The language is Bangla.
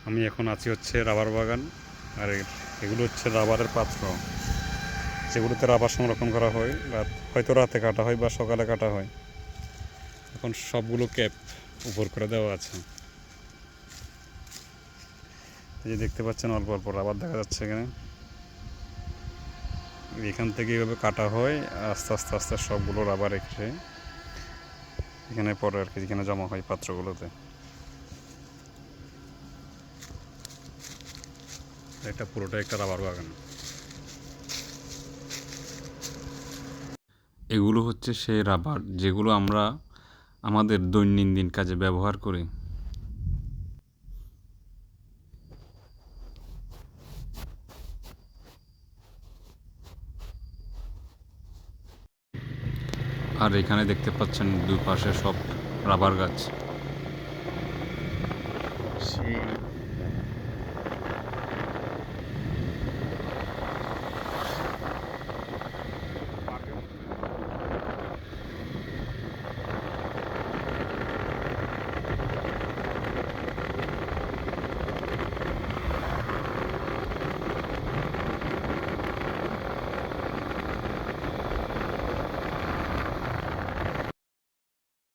আমি এখন আছি হচ্ছে রাবার বাগান। আর এগুলো হচ্ছে রাবারের পাত্র, যেগুলোতে রাবার সংরক্ষণ করা হয়। হয়তো রাতে কাটা হয় বা সকালে কাটা হয়। এখন সবগুলো ক্যাপ উপর করে দেওয়া আছে। এই যে দেখতে পাচ্ছেন অল্প অল্প রাবার দেখা যাচ্ছে এখানে। এখান থেকে এইভাবে কাটা হয়, আস্তে আস্তে আস্তে সবগুলো রাবার রেখে এখানে পরে আর কি এখানে জমা হয় পাত্রগুলোতে। এটা পুরোটা একটা রাবার বাগান। এগুলো হচ্ছে সেই রাবার যেগুলো আমরা আমাদের দৈনন্দিন কাজে ব্যবহার করি। আর এখানে দেখতে পাচ্ছেন দুই পাশে সব রাবার গাছ। সেই